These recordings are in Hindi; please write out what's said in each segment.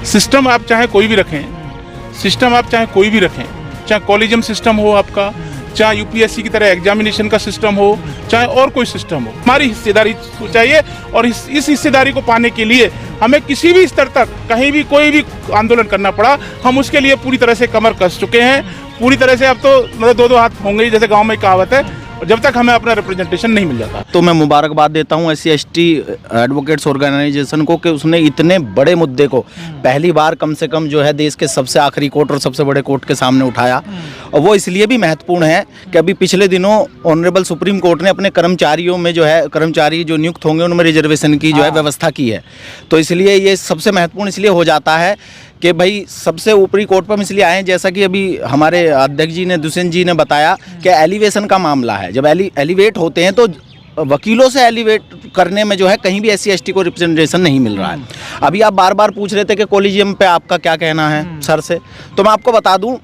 सिस्टम आप चाहे कोई भी रखें, सिस्टम आप चाहे कोई भी रखें, चाहे कॉलेजियम सिस्टम हो आपका, चाहे यूपीएससी की तरह एग्जामिनेशन का सिस्टम हो, चाहे और कोई सिस्टम हो, हमारी हिस्सेदारी चाहिए। और इस हिस्सेदारी को पाने के लिए हमें किसी भी स्तर तक कहीं भी कोई भी आंदोलन करना पड़ा, हम उसके लिए पूरी तरह से कमर कस चुके हैं। पूरी तरह से अब तो मतलब दो हाथ होंगे, जैसे गांव में कहावत है, जब तक हमें अपना रिप्रेजेंटेशन नहीं मिल जाता। तो मैं मुबारकबाद देता हूं SC/ST एडवोकेट्स ऑर्गेनाइजेशन को कि उसने इतने बड़े मुद्दे को पहली बार कम से कम जो है देश के सबसे आखिरी कोर्ट और सबसे बड़े कोर्ट के सामने उठाया। और वो इसलिए भी महत्वपूर्ण है कि अभी पिछले दिनों ऑनरेबल सुप्रीम कोर्ट ने अपने कर्मचारियों में जो है, कर्मचारी जो नियुक्त होंगे उनमें रिजर्वेशन की जो है व्यवस्था की है। तो इसलिए ये सबसे महत्वपूर्ण इसलिए हो जाता है कि भाई सबसे ऊपरी कोर्ट पर हम इसलिए आए हैं, जैसा कि अभी हमारे अध्यक्ष जी ने, दुष्यंत जी ने बताया कि एलिवेशन का मामला है। जब एलिवेट होते हैं तो वकीलों से एलिवेट करने में जो है कहीं भी SC/ST को रिप्रेजेंटेशन नहीं मिल रहा है। अभी आप बार बार पूछ रहे थे कि कॉलेजियम पे आपका क्या कहना है सर से, तो मैं आपको बता दूं,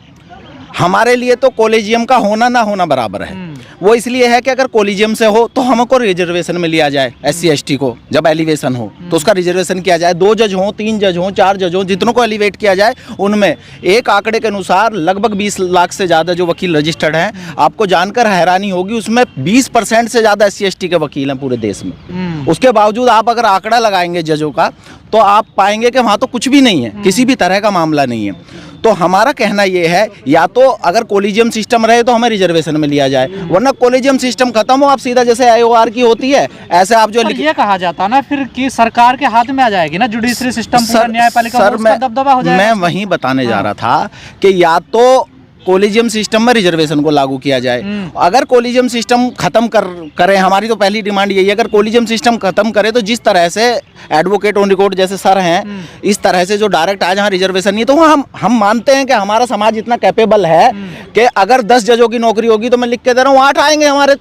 हमारे लिए तो कॉलेजियम का होना ना होना बराबर है। वो इसलिए है कि अगर कॉलेजियम से हो तो हमको रिजर्वेशन में लिया जाए, SC/ST को जब एलिवेशन हो तो उसका रिजर्वेशन किया जाए। 2 जज हों, 3 जज हों, 4 जज हों, जितनों को एलिवेट किया जाए उनमें एक आंकड़े के अनुसार लगभग 20 लाख से ज़्यादा जो वकील रजिस्टर्ड हैं। आपको जानकर हैरानी होगी, उसमें 20% से ज़्यादा SC/ST के वकील हैं पूरे देश में। उसके बावजूद आप अगर आंकड़ा लगाएंगे जजों का तो आप पाएंगे कि वहाँ तो कुछ भी नहीं है, किसी भी तरह का मामला नहीं है। तो हमारा कहना ये है, या तो अगर कॉलेजियम सिस्टम रहे तो हमें रिजर्वेशन में लिया जाए, वरना कॉलेजियम सिस्टम खत्म हो, आप सीधा जैसे IOR की होती है ऐसे आप जो ये कहा जाता ना फिर कि सरकार के हाथ में आ जाएगी ना जुडिशरी सिस्टम, न्यायपालिका उसका दबदबा हो जाएगा। मैं वहीं बताने जा रहा था कि या तो कॉलेजियम सिस्टम में रिजर्वेशन को लागू किया जाए। अगर कॉलेजियम सिस्टम खत्म करें, हमारी तो पहली डिमांड यही है, अगर कॉलेजियम सिस्टम खत्म करें तो जिस तरह से एडवोकेट ऑन रिकॉर्ड जैसे सर हैं, इस तरह से जो डायरेक्ट आज यहाँ रिजर्वेशन नहीं है, तो हम मानते हैं कि हमारा समाज इतना कैपेबल है कि अगर 10 जजों की नौकरी होगी तो मैं लिख के दे रहा हूँ 8 आएंगे हमारे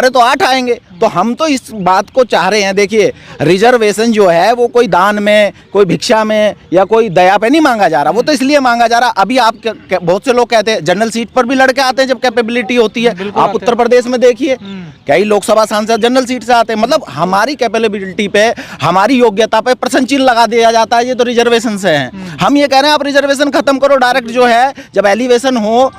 तो 8 आएंगे। तो हम तो इस बात को चाह रहे हैं। देखिए, रिजर्वेशन जो है वो कोई दान में, कोई भिक्षा में या कोई दया पे नहीं मांगा जा रहा, वो तो इसलिए मांगा जा रहा। अभी आप बहुत से लोग कहते हैं जनरल सीट पर भी लड़के आते हैं जब कैपेबिलिटी होती है। आप उत्तर प्रदेश में देखिए, कई लोकसभा सांसद जनरल सीट से आते हैं। मतलब हमारी कैपेबिलिटी पे, हमारी योग्यता पे प्रश्न चिन्ह लगा दिया जाता है, ये तो रिजर्वेशन से है। हम ये कह रहे हैं आप रिजर्वेशन खत्म करो, डायरेक्ट जो है जब एलिवेशन हो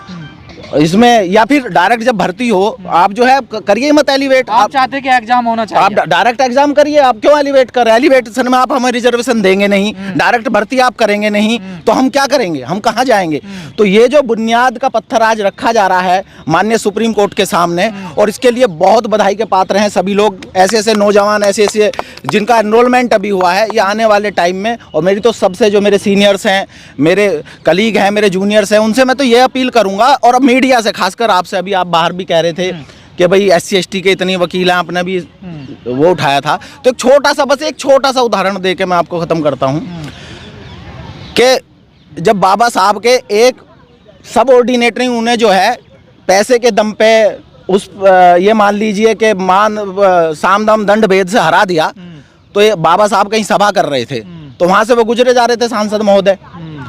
इसमें या फिर डायरेक्ट जब भर्ती हो आप जो है करिए मत एलिवेट। आप चाहते हैं कि एग्जाम होना चाहिए, आप डायरेक्ट एग्जाम करिए। आप क्यों एलिवेट कर रहे हैं? एलिवेशन में आप हमें रिजर्वेशन देंगे नहीं, डायरेक्ट भर्ती आप करेंगे नहीं, तो हम क्या करेंगे, हम कहाँ जाएंगे? तो ये जो बुनियाद का पत्थर आज रखा जा रहा है माननीय सुप्रीम कोर्ट के सामने, और इसके लिए बहुत बधाई के पात्र हैं सभी लोग, ऐसे ऐसे नौजवान, ऐसे ऐसे जिनका एनरोलमेंट अभी हुआ है। ये आने वाले टाइम में, और मेरी तो सबसे जो मेरे सीनियर्स हैं, मेरे कलीग हैं, मेरे जूनियर्स हैं, उनसे मैं तो ये अपील करूंगा, और अब मीडिया से खासकर आपसे, अभी आप बाहर भी कह रहे थे कि भाई SC/ST के इतने वकील हैं, आपने भी वो उठाया था, तो एक छोटा सा उदाहरण दे के मैं आपको खत्म करता हूं कि जब बाबा साहब के एक सब ऑर्डिनेटरी उन्हें जो है पैसे के दम पे उस ये मान लीजिए कि साम दाम दंड भेद से हरा दिया, तो ये बाबा साहब कहीं सभा कर रहे थे, तो वहां से वो गुजरे जा रहे थे सांसद महोदय।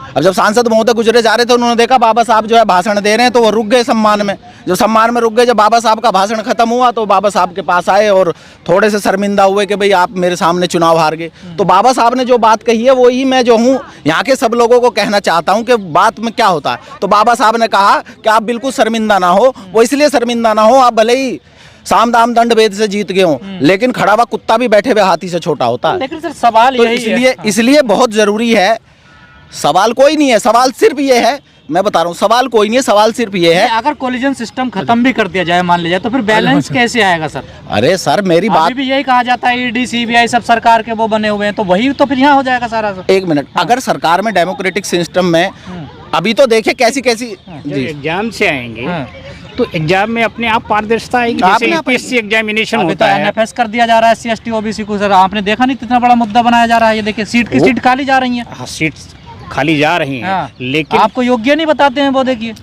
अब जब सांसद महोदय गुजरे जा रहे थे, उन्होंने देखा बाबा साहब जो है भाषण दे रहे हैं, तो वो रुक गए सम्मान में। जब सम्मान में रुक गए, जब बाबा साहब का भाषण खत्म हुआ तो बाबा साहब के पास आए और थोड़े से शर्मिंदा हुए कि भाई आप मेरे सामने चुनाव हार गए। तो बाबा साहब ने जो बात कही है वही मैं जो हूँ यहाँ के सब लोगों को कहना चाहता हूँ कि बात में क्या होता है। तो बाबा साहब ने कहा कि आप बिल्कुल शर्मिंदा ना हो। वो इसलिए शर्मिंदा ना हो, आप भले ही साम दाम दंड भेद से जीत गए हो, लेकिन खड़ा हुआ कुत्ता भी बैठे हुए हाथी से छोटा होता है। लेकिन सर सवाल तो यही इसलिए बहुत जरूरी है। सवाल कोई नहीं है, सवाल सिर्फ ये है, मैं बता रहा हूँ, सवाल कोई नहीं है, सवाल सिर्फ ये है, अगर कॉलेजियम सिस्टम खत्म भी कर दिया जाए, मान लिया, तो फिर बैलेंस कैसे आएगा सर? अरे सर मेरी बात भी यही कहा जाता है ED CBI सब सरकार के वो बने हुए हैं, तो वही तो फिर यहाँ हो जाएगा सारा। एक मिनट, अगर सरकार में डेमोक्रेटिक सिस्टम में अभी तो देखिए कैसी एग्जाम से आएंगे तो एग्जाम में अपने आप पारदर्शिता आएगी। जैसे UPSC एग्जामिनेशन होता है, NFS कर दिया जा रहा है SC/ST OBC को। सर आपने देखा नहीं कितना बड़ा मुद्दा बनाया जा रहा है, ये देखिए सीट खाली जा रही है। हाँ, सीट खाली जा रही हैं, लेकिन आपको योग्य नहीं बताते हैं वो, देखिए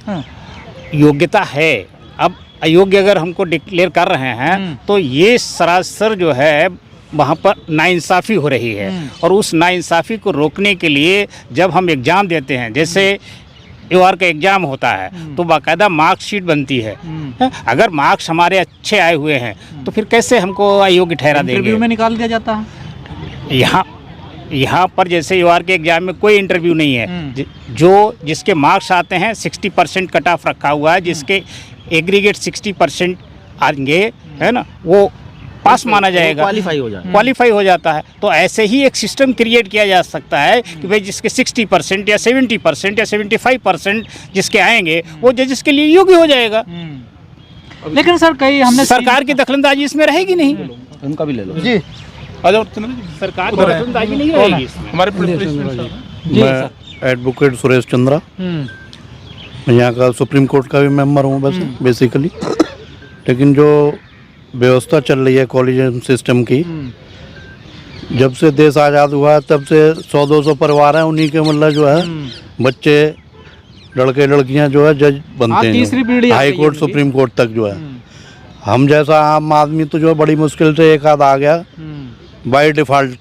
योग्यता है। अब अयोग्य अगर हमको डिक्लेयर कर रहे हैं तो ये सरासर जो है वहाँ पर नाइंसाफ़ी हो रही है। और उस नाइंसाफ़ी को रोकने के लिए जब हम एग्ज़ाम देते हैं, जैसे AOR का एग्ज़ाम होता है, तो बाकायदा मार्कशीट बनती है। अगर मार्क्स हमारे अच्छे आए हुए हैं तो फिर कैसे हमको अयोग्य ठहरा देंगे? इंटरव्यू में निकाल दिया जाता है। यहाँ यहाँ पर जैसे यूआर के एग्जाम में कोई इंटरव्यू नहीं है, जो जिसके मार्क्स आते हैं 60% कट ऑफ रखा हुआ है, जिसके एग्रीगेट 60% आएंगे, है ना, वो पास माना जाएगा, क्वालिफाई हो जाता है। तो ऐसे ही एक सिस्टम क्रिएट किया जा सकता है कि भाई जिसके 60% या 70% या 75% जिसके आएंगे वो जजेस के लिए योग्य हो जाएगा। लेकिन सर कई हमने सरकार की दखलंदाजी इसमें रहेगी नहीं। उनका भी ले लो जी आ जाओ चंद्र जी, सरकार की दखलंदाजी नहीं रहेगी इसमें। हमारे प्रिंसिपल जी मैं एडवोकेट सुरेश चंद्रा, मैं यहाँ का सुप्रीम कोर्ट का भी मेंबर हूँ वैसे बेसिकली। लेकिन जो व्यवस्था चल रही है कॉलेजियम सिस्टम की, जब से देश आज़ाद हुआ है तब से 100-200 परिवार हैं, उन्हीं के मतलब जो है बच्चे लड़के लड़कियां जो है जज बनते तीसरी हैं, पीढ़ी आ हाई गई कोर्ट है सुप्रीम कोर्ट तक जो है। हम जैसा आम आदमी तो जो है बड़ी मुश्किल से एक आध आ गया, बाय डिफ़ॉल्ट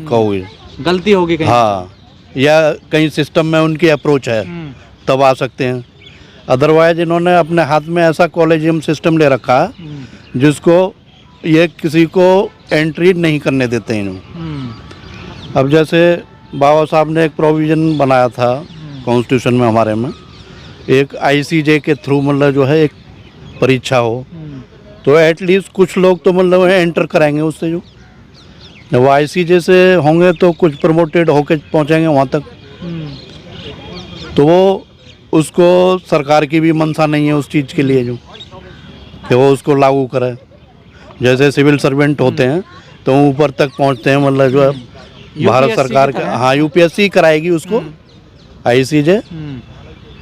कहोगे, गलती होगी कहीं। हाँ, या कहीं सिस्टम में उनकी अप्रोच है तब आ सकते हैं। अदरवाइज इन्होंने अपने हाथ में ऐसा कॉलेजियम सिस्टम ले रखा है जिसको ये किसी को एंट्री नहीं करने देते हैं इन्हों। अब जैसे बाबा साहब ने एक प्रोविज़न बनाया था कॉन्स्टिट्यूशन में हमारे में, एक आईसीजे के थ्रू मतलब जो है एक परीक्षा हो, तो एटलीस्ट कुछ लोग तो मतलब एंटर कराएंगे उससे। जो जब वो आईसीजे से होंगे तो कुछ प्रमोटेड होके पहुंचेंगे वहाँ तक, तो वो उसको सरकार की भी मंशा नहीं है उस चीज़ के लिए जो कि वो उसको लागू करे। जैसे सिविल सर्वेंट होते हैं तो ऊपर तक पहुंचते हैं, मतलब जो है भारत सरकार का, हाँ, यूपीएससी कराएगी उसको आईसीजे।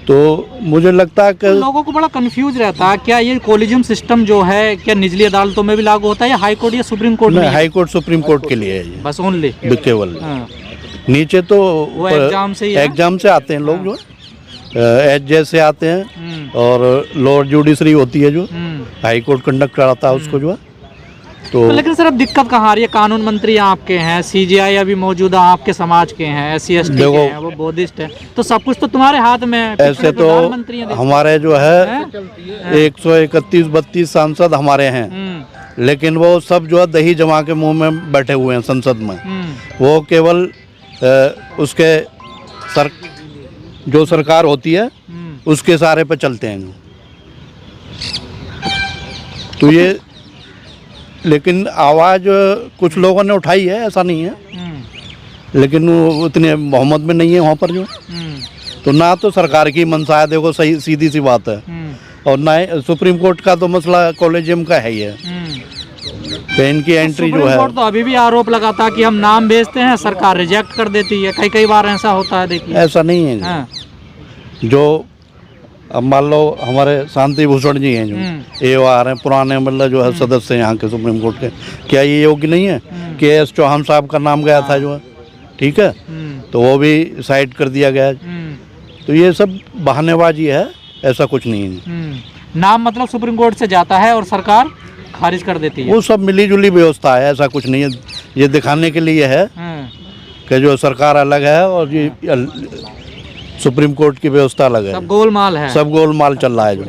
तो मुझे लगता है कि लोगों को बड़ा कंफ्यूज रहता है, क्या ये कॉलेजियम सिस्टम जो है क्या निचली अदालतों में भी लागू होता है या हाई कोर्ट या सुप्रीम कोर्ट में? हाई कोर्ट सुप्रीम कोर्ट के लिए है ये बस ओनली केवल। नीचे तो वो एग्जाम से ही है? एग्जाम से आते हैं लोग, जो एच से आते हैं, और लोअर जुडिशरी होती है जो हाई कोर्ट कंडक्ट कराता है उसको जो है। तो लेकिन सर अब दिक्कत कहाँ आ रही है? कानून मंत्री आपके हैं, सीजीआई अभी मौजूदा आपके समाज के हैं, SC/ST के हैं, वो बौद्धिस्ट हैं, तो सब कुछ तो तुम्हारे हाथ में है। ऐसे तो हमारे जो है 131-32 सांसद हमारे हैं, लेकिन वो सब जो है दही जमा के मुंह में बैठे हुए हैं संसद में। वो केवल उसके जो सरकार होती है उसके सहारे पे चलते हैं। तो ये, लेकिन आवाज़ कुछ लोगों ने उठाई है, ऐसा नहीं है, लेकिन वो उतने बहुमत में नहीं है वहाँ पर जो। तो ना तो सरकार की मंशा है, देखो सही सीधी सी बात है, और ना ही सुप्रीम कोर्ट का तो मसला कॉलेजियम का है ही है कि इनकी एंट्री जो है। तो अभी भी आरोप लगाता कि हम नाम भेजते हैं, सरकार रिजेक्ट कर देती है, कई बार ऐसा होता है। देखिए ऐसा नहीं है। हाँ। जो अब मान लो हमारे शांति भूषण जी हैं जो AOR हैं, पुराने मतलब जो है सदस्य यहाँ के सुप्रीम कोर्ट के, क्या ये योग्य नहीं है कि एस चौहान साहब का नाम गया था जो है, ठीक है, तो वो भी साइड कर दिया गया। तो ये सब बहानेबाजी है, ऐसा कुछ नहीं है। नाम मतलब सुप्रीम कोर्ट से जाता है और सरकार खारिज कर देती है, वो सब मिली जुली व्यवस्था है, ऐसा कुछ नहीं है। ये दिखाने के लिए है कि जो सरकार अलग है और ये सुप्रीम कोर्ट की व्यवस्था अलग है, सब गोलमाल है, सब गोलमाल चल रहा है जो।